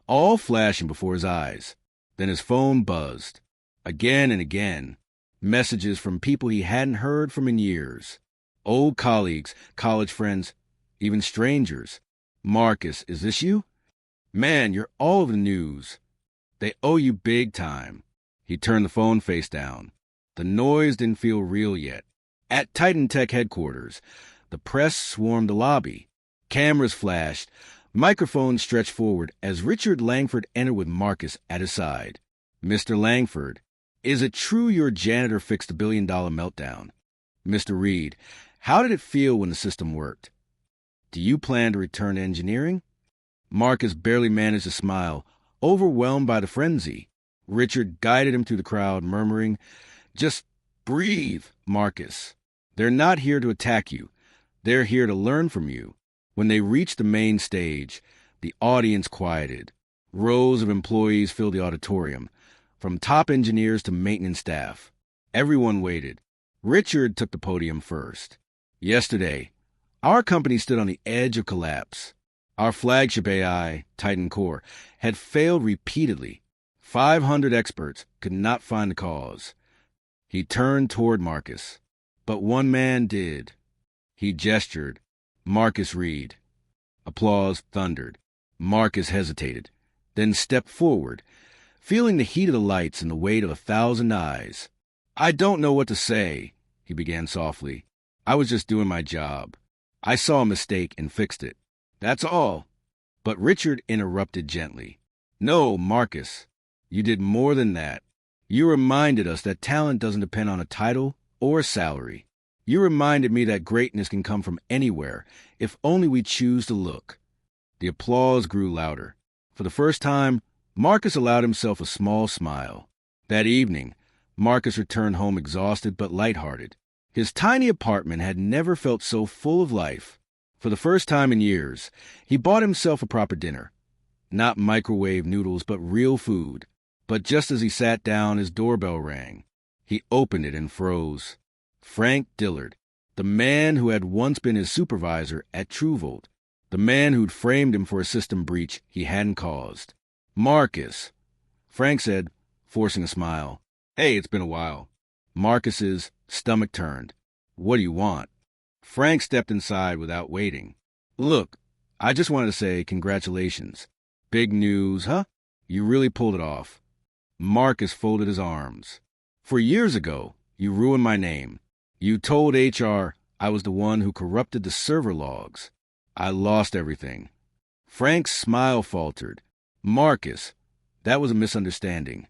all flashing before his eyes. Then his phone buzzed. Again and again. Messages from people he hadn't heard from in years. Old colleagues, college friends, even strangers. Marcus, is this you? Man, you're all over the news. They owe you big time. He turned the phone face down. The noise didn't feel real yet. At TitanTech headquarters, the press swarmed the lobby. Cameras flashed. Microphones stretched forward as Richard Langford entered with Marcus at his side. Mr. Langford, is it true your janitor fixed the $1 billion meltdown? Mr. Reed, how did it feel when the system worked? Do you plan to return to engineering? Marcus barely managed to smile, overwhelmed by the frenzy. Richard guided him through the crowd, murmuring, "Just breathe, Marcus. They're not here to attack you. They're here to learn from you." When they reached the main stage, the audience quieted. Rows of employees filled the auditorium, from top engineers to maintenance staff. Everyone waited. Richard took the podium first. Yesterday, our company stood on the edge of collapse. Our flagship AI, Titan Core, had failed repeatedly. 500 experts could not find the cause. He turned toward Marcus. But one man did. He gestured. Marcus Reed. Applause thundered. Marcus hesitated, then stepped forward, feeling the heat of the lights and the weight of 1,000 eyes. "I don't know what to say," he began softly. "I was just doing my job. I saw a mistake and fixed it. That's all." But Richard interrupted gently. "No, Marcus. You did more than that. You reminded us that talent doesn't depend on a title or a salary. You reminded me that greatness can come from anywhere, if only we choose to look." The applause grew louder. For the first time, Marcus allowed himself a small smile. That evening, Marcus returned home exhausted but lighthearted. His tiny apartment had never felt so full of life. For the first time in years, he bought himself a proper dinner. Not microwave noodles, but real food. But just as he sat down, his doorbell rang. He opened it and froze. Frank Dillard, the man who had once been his supervisor at TrueVolt, the man who'd framed him for a system breach he hadn't caused. "Marcus," Frank said, forcing a smile. "Hey, it's been a while." Marcus's stomach turned. "What do you want?" Frank stepped inside without waiting. "Look, I just wanted to say congratulations. Big news, huh? You really pulled it off." Marcus folded his arms. "For years ago, you ruined my name. You told HR I was the one who corrupted the server logs. I lost everything." Frank's smile faltered. "Marcus, that was a misunderstanding."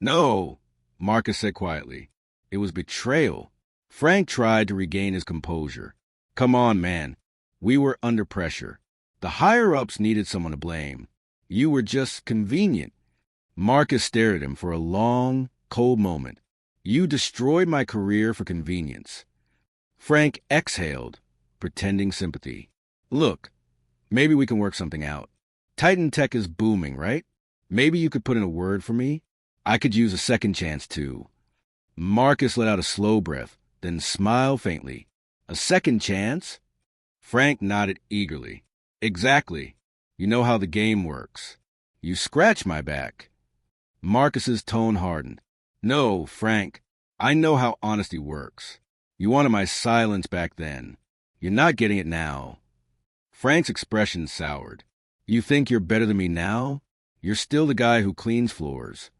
"No," Marcus said quietly. "It was betrayal." Frank tried to regain his composure. "Come on, man. We were under pressure. The higher-ups needed someone to blame. You were just convenient." Marcus stared at him for a long, cold moment. "You destroyed my career for convenience." Frank exhaled, pretending sympathy. "Look, maybe we can work something out. TitanTech is booming, right? Maybe you could put in a word for me? I could use a second chance, too." Marcus let out a slow breath, then smiled faintly. "A second chance?" Frank nodded eagerly. "Exactly. You know how the game works. You scratch my back." Marcus's tone hardened. No, Frank. I know how honesty works. You wanted my silence back then. You're not getting it now. Frank's expression soured. You think you're better than me now? You're still the guy who cleans floors.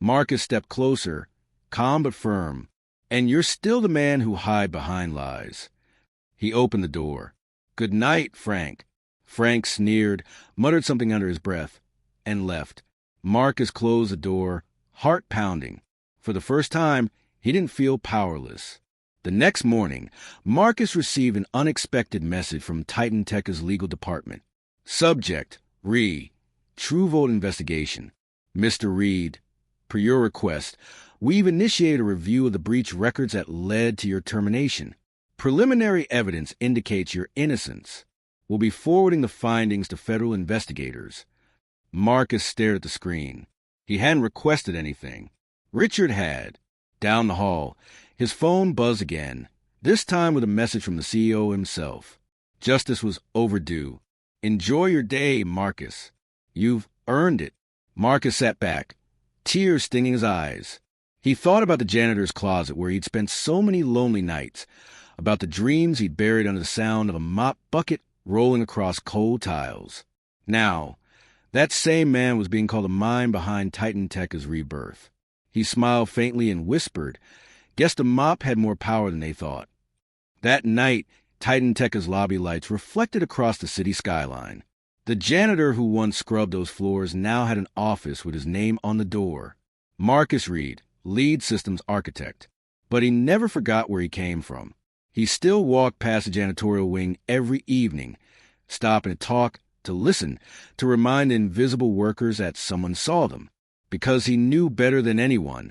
Marcus stepped closer, calm but firm. And you're still the man who hide behind lies. He opened the door. Good night, Frank. Frank sneered, muttered something under his breath, and left. Marcus closed the door, heart pounding. For the first time, he didn't feel powerless. The next morning, Marcus received an unexpected message from TitanTech's legal department. Subject, True Vote Investigation. Mr. Reed, per your request, we've initiated a review of the breach records that led to your termination. Preliminary evidence indicates your innocence. We'll be forwarding the findings to federal investigators. Marcus stared at the screen. He hadn't requested anything. Richard had. Down the hall, his phone buzzed again, this time with a message from the CEO himself. Justice was overdue. Enjoy your day, Marcus. You've earned it. Marcus sat back, tears stinging his eyes. He thought about the janitor's closet where he'd spent so many lonely nights, about the dreams he'd buried under the sound of a mop bucket rolling across cold tiles. Now, that same man was being called the mind behind TitanTech's rebirth. He smiled faintly and whispered, guess the mop had more power than they thought. That night, TitanTech's lobby lights reflected across the city skyline. The janitor who once scrubbed those floors now had an office with his name on the door. Marcus Reed, lead systems architect. But he never forgot where he came from. He still walked past the janitorial wing every evening, stopping to talk, to listen, to remind the invisible workers that someone saw them. Because he knew better than anyone,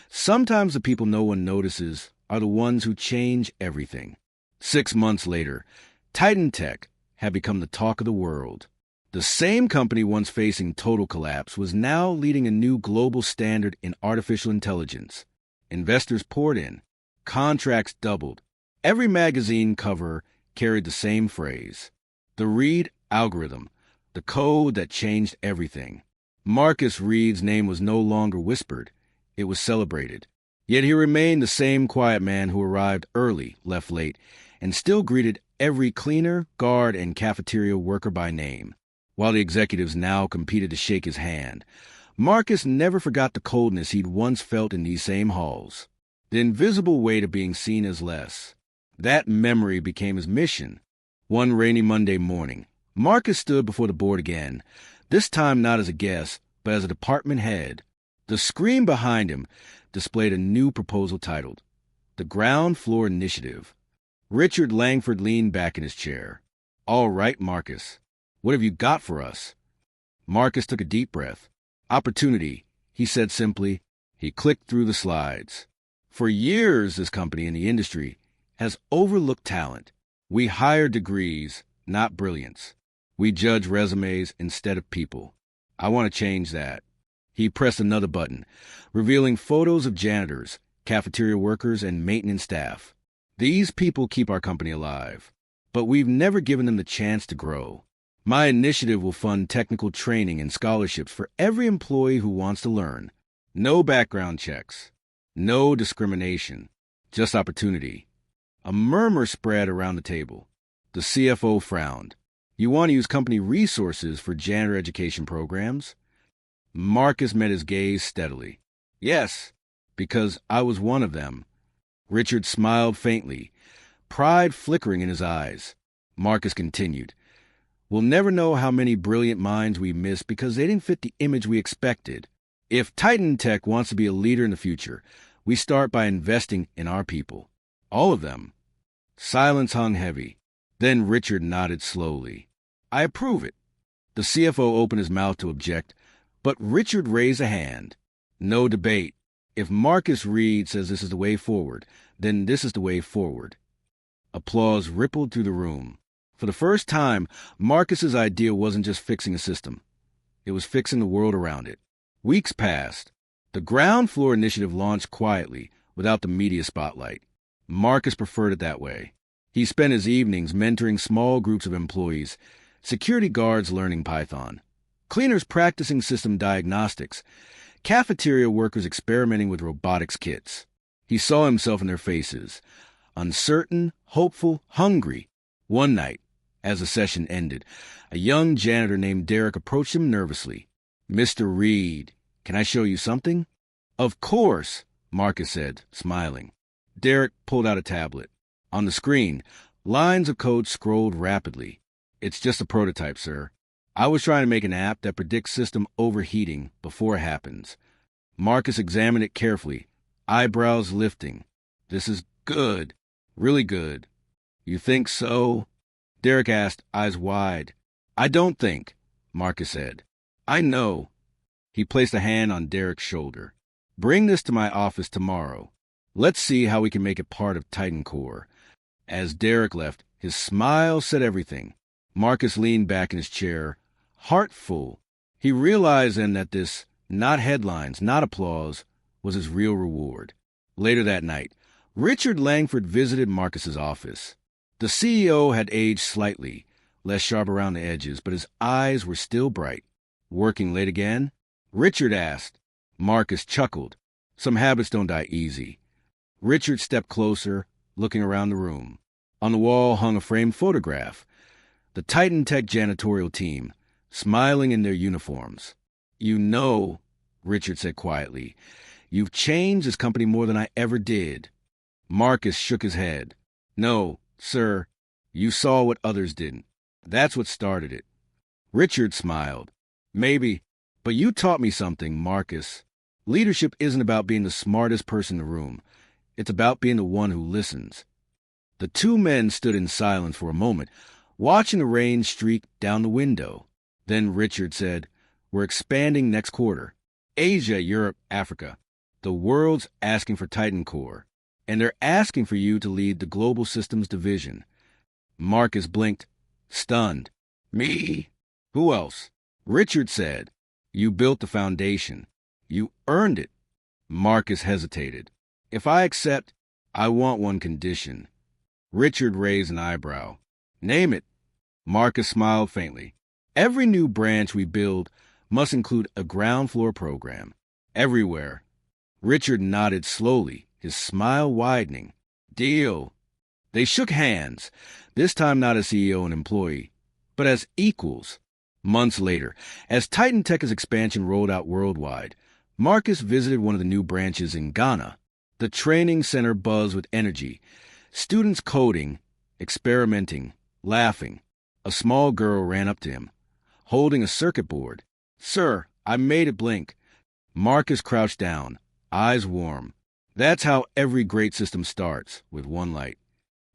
sometimes the people no one notices are the ones who change everything. 6 months later, TitanTech had become the talk of the world. The same company once facing total collapse was now leading a new global standard in artificial intelligence. Investors poured in. Contracts doubled. Every magazine cover carried the same phrase. The Reed algorithm, the code that changed everything. Marcus Reed's name was no longer whispered. It was celebrated. Yet he remained the same quiet man who arrived early, left late, and still greeted every cleaner, guard, and cafeteria worker by name. While the executives now competed to shake his hand, Marcus never forgot the coldness he'd once felt in these same halls. The invisible weight of being seen as less. That memory became his mission. One rainy Monday morning, Marcus stood before the board again, this time not as a guest, but as a department head. The screen behind him displayed a new proposal titled, The Ground Floor Initiative. Richard Langford leaned back in his chair. All right, Marcus. What have you got for us? Marcus took a deep breath. Opportunity, he said simply. He clicked through the slides. For years, this company in the industry has overlooked talent. We hire degrees, not brilliance. We judge resumes instead of people. I want to change that. He pressed another button, revealing photos of janitors, cafeteria workers, and maintenance staff. These people keep our company alive, but we've never given them the chance to grow. My initiative will fund technical training and scholarships for every employee who wants to learn. No background checks. No discrimination. Just opportunity. A murmur spread around the table. The CFO frowned. You want to use company resources for janitor education programs? Marcus met his gaze steadily. Yes, because I was one of them. Richard smiled faintly, pride flickering in his eyes. Marcus continued. We'll never know how many brilliant minds we missed because they didn't fit the image we expected. If TitanTech wants to be a leader in the future, we start by investing in our people. All of them. Silence hung heavy. Then Richard nodded slowly. I approve it. The CFO opened his mouth to object, but Richard raised a hand. No debate. If Marcus Reed says this is the way forward, then this is the way forward. Applause rippled through the room. For the first time, Marcus's idea wasn't just fixing a system. It was fixing the world around it. Weeks passed. The ground floor initiative launched quietly, without the media spotlight. Marcus preferred it that way. He spent his evenings mentoring small groups of employees, security guards learning Python, cleaners practicing system diagnostics, cafeteria workers experimenting with robotics kits. He saw himself in their faces, uncertain, hopeful, hungry. One night, as the session ended, a young janitor named Derek approached him nervously. "Mr. Reed, can I show you something?" "Of course," Marcus said, smiling. Derek pulled out a tablet. On the screen, lines of code scrolled rapidly. "It's just a prototype, sir. I was trying to make an app that predicts system overheating before it happens." Marcus examined it carefully, eyebrows lifting. "This is good. Really good." "You think so?" Derek asked, eyes wide. "I don't think," Marcus said. "I know." He placed a hand on Derek's shoulder. "Bring this to my office tomorrow. Let's see how we can make it part of Titan Core." As Derek left, his smile said everything. Marcus leaned back in his chair, heart full. He realized then that this, not headlines, not applause, was his real reward. Later that night, Richard Langford visited Marcus's office. The CEO had aged slightly, less sharp around the edges, but his eyes were still bright. "Working late again?" Richard asked. Marcus chuckled. "Some habits don't die easy." Richard stepped closer, looking around the room. On the wall hung a framed photograph. The TitanTech janitorial team, smiling in their uniforms. "You know," Richard said quietly, "you've changed this company more than I ever did." Marcus shook his head. "No, sir, you saw what others didn't. That's what started it." Richard smiled. "Maybe, but you taught me something, Marcus. Leadership isn't about being the smartest person in the room. It's about being the one who listens." The two men stood in silence for a moment, watching the rain streak down the window. Then Richard said, "We're expanding next quarter. Asia, Europe, Africa. The world's asking for Titan Core, and they're asking for you to lead the Global Systems Division." Marcus blinked, stunned. "Me? Who else?" Richard said, "You built the foundation. You earned it." Marcus hesitated. "If I accept, I want one condition." Richard raised an eyebrow. "Name it." Marcus smiled faintly. "Every new branch we build must include a ground floor program. Everywhere." Richard nodded slowly, his smile widening. "Deal." They shook hands, this time not as CEO and employee, but as equals. Months later, as TitanTech's expansion rolled out worldwide, Marcus visited one of the new branches in Ghana. The training center buzzed with energy. Students coding, experimenting, laughing. A small girl ran up to him, holding a circuit board. "Sir, I made it blink." Marcus crouched down, eyes warm. "That's how every great system starts, with one light."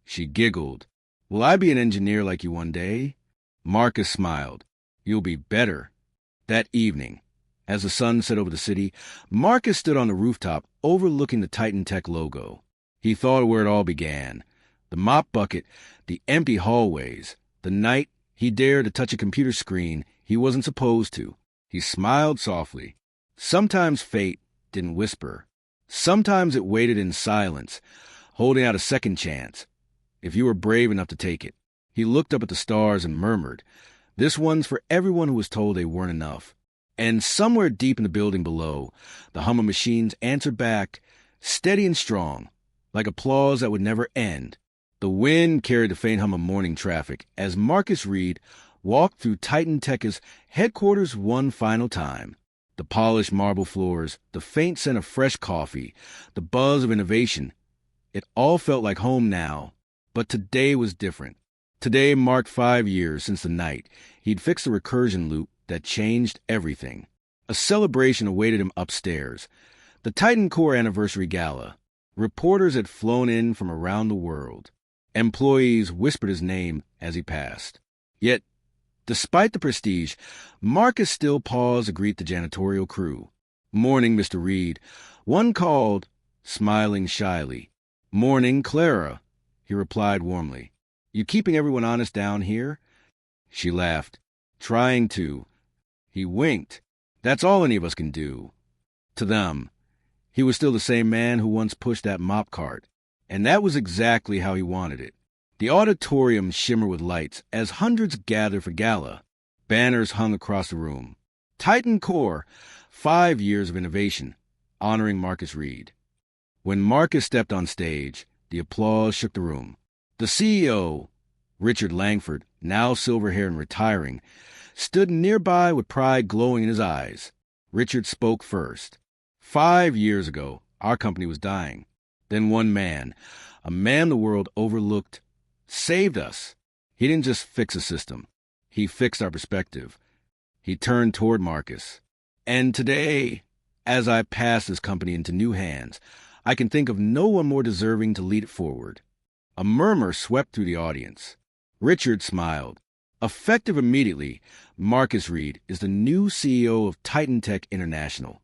She giggled. "Will I be an engineer like you one day?" Marcus smiled. "You'll be better." That evening, as the sun set over the city, Marcus stood on the rooftop overlooking the TitanTech logo. He thought of where it all began. The mop bucket, the empty hallways, the night he dared to touch a computer screen he wasn't supposed to. He smiled softly. Sometimes fate didn't whisper. Sometimes it waited in silence, holding out a second chance, if you were brave enough to take it. He looked up at the stars and murmured, "This one's for everyone who was told they weren't enough." And somewhere deep in the building below, the hum of machines answered back, steady and strong, like applause that would never end. The wind carried the faint hum of morning traffic as Marcus Reed walked through TitanTech's headquarters one final time. The polished marble floors, the faint scent of fresh coffee, the buzz of innovation. It all felt like home now. But today was different. Today marked 5 years since the night he'd fixed the recursion loop that changed everything. A celebration awaited him upstairs. The Titan Core Anniversary Gala. Reporters had flown in from around the world. Employees whispered his name as he passed. Yet, despite the prestige, Marcus still paused to greet the janitorial crew. "Morning, Mr. Reed." One called, smiling shyly. "Morning, Clara," he replied warmly. "You keeping everyone honest down here?" She laughed. "Trying to." He winked. "That's all any of us can do." To them, he was still the same man who once pushed that mop cart. And that was exactly how he wanted it. The auditorium shimmered with lights as hundreds gathered for gala. Banners hung across the room. Titan Core, 5 years of innovation, honoring Marcus Reed. When Marcus stepped on stage, the applause shook the room. The CEO, Richard Langford, now silver-haired and retiring, stood nearby with pride glowing in his eyes. Richard spoke first. 5 years ago, our company was dying. Then one man, a man the world overlooked, saved us. He didn't just fix a system. He fixed our perspective. He turned toward Marcus. And today, as I pass this company into new hands, I can think of no one more deserving to lead it forward. A murmur swept through the audience. Richard smiled. Effective immediately, Marcus Reed is the new CEO of TitanTech International.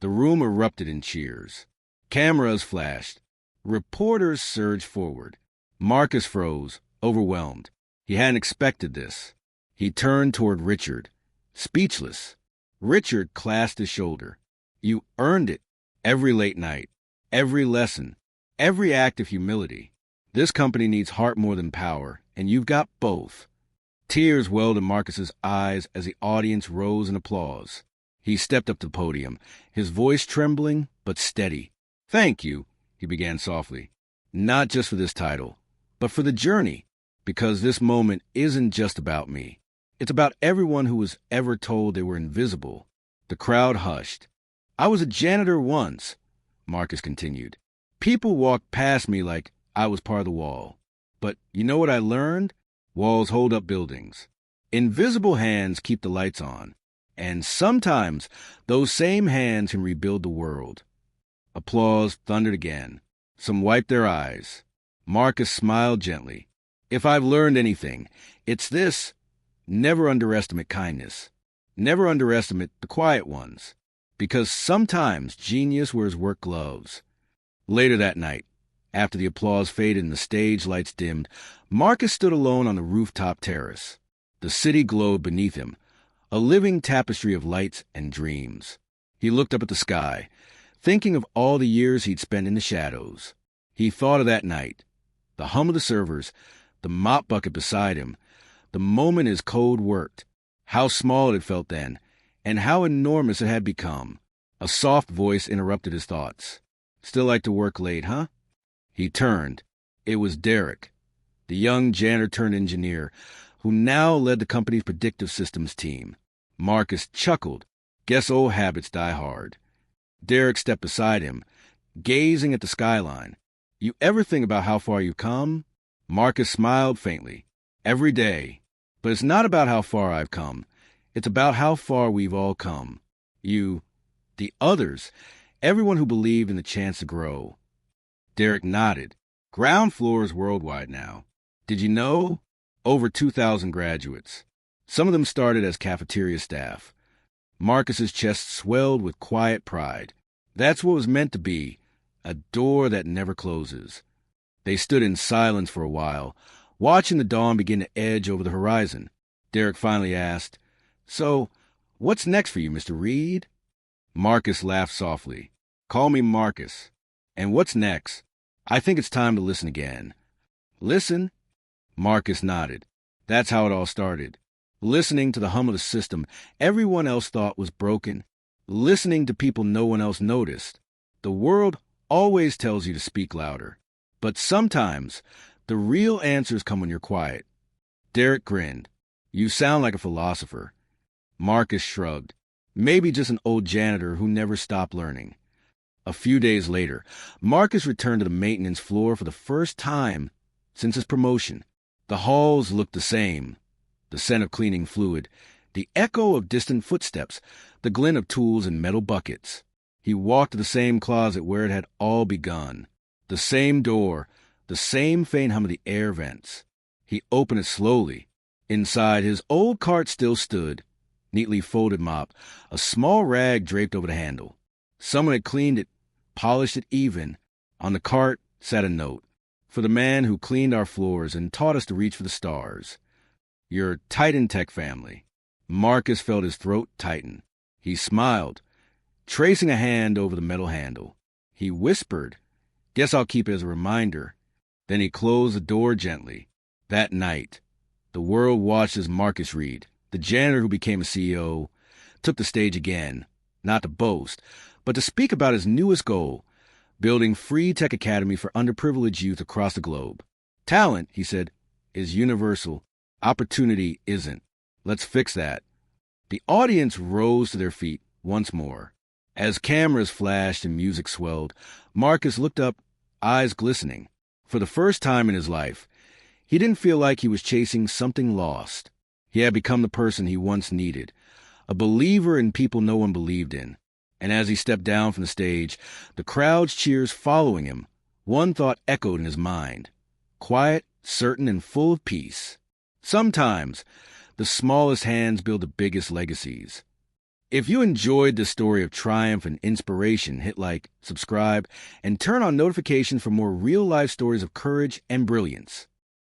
The room erupted in cheers. Cameras flashed. Reporters surged forward. Marcus froze, overwhelmed. He hadn't expected this. He turned toward Richard, speechless. Richard clasped his shoulder. You earned it. Every late night, every lesson, every act of humility. This company needs heart more than power, and you've got both. Tears welled in Marcus's eyes as the audience rose in applause. He stepped up to the podium, his voice trembling but steady. Thank you, he began softly. Not just for this title, but for the journey, because this moment isn't just about me. It's about everyone who was ever told they were invisible. The crowd hushed. I was a janitor once, Marcus continued. People walked past me like I was part of the wall. But you know what I learned? Walls hold up buildings. Invisible hands keep the lights on. And sometimes those same hands can rebuild the world. Applause thundered again. Some wiped their eyes. Marcus smiled gently. If I've learned anything, it's this. Never underestimate kindness. Never underestimate the quiet ones. Because sometimes genius wears work gloves. Later that night, after the applause faded and the stage lights dimmed, Marcus stood alone on the rooftop terrace. The city glowed beneath him, a living tapestry of lights and dreams. He looked up at the sky, thinking of all the years he'd spent in the shadows. He thought of that night, the hum of the servers, the mop bucket beside him, the moment his code worked, how small it had felt then, and how enormous it had become. A soft voice interrupted his thoughts. Still like to work late, huh? He turned. It was Derek, the young janitor-turned-engineer, who now led the company's predictive systems team. Marcus chuckled. Guess old habits die hard. Derek stepped beside him, gazing at the skyline. You ever think about how far you've come? Marcus smiled faintly. Every day. But it's not about how far I've come. It's about how far we've all come. You, the others, everyone who believed in the chance to grow. Derek nodded. Ground floor is worldwide now. Did you know? Over 2,000 graduates. Some of them started as cafeteria staff. Marcus's chest swelled with quiet pride. That's what was meant to be, a door that never closes. They stood in silence for a while, watching the dawn begin to edge over the horizon. Derek finally asked, So, what's next for you, Mr. Reed? Marcus laughed softly. Call me Marcus. And what's next? I think it's time to listen again. Listen? Marcus nodded. That's how it all started. Listening to the hum of the system everyone else thought was broken. Listening to people no one else noticed. The world always tells you to speak louder. But sometimes, the real answers come when you're quiet. Derek grinned. You sound like a philosopher. Marcus shrugged. Maybe just an old janitor who never stopped learning. A few days later, Marcus returned to the maintenance floor for the first time since his promotion. The halls looked the same. The scent of cleaning fluid, the echo of distant footsteps, the glint of tools and metal buckets. He walked to the same closet where it had all begun. The same door, the same faint hum of the air vents. He opened it slowly. Inside, his old cart still stood, neatly folded mop, a small rag draped over the handle. Someone had cleaned it, polished it even. On the cart sat a note. For the man who cleaned our floors and taught us to reach for the stars. Your TitanTech family. Marcus felt his throat tighten. He smiled, tracing a hand over the metal handle. He whispered, Guess I'll keep it as a reminder. Then he closed the door gently. That night, the world watched as Marcus Reed, the janitor who became a CEO, took the stage again, not to boast, but to speak about his newest goal, building free tech academy for underprivileged youth across the globe. Talent, he said, is universal. Opportunity isn't. Let's fix that. The audience rose to their feet once more. As cameras flashed and music swelled, Marcus looked up, eyes glistening. For the first time in his life, he didn't feel like he was chasing something lost. He had become the person he once needed, a believer in people no one believed in. And as he stepped down from the stage, the crowd's cheers following him, one thought echoed in his mind: quiet, certain, and full of peace. Sometimes, the smallest hands build the biggest legacies. If you enjoyed this story of triumph and inspiration, hit like, subscribe, and turn on notifications for more real-life stories of courage and brilliance.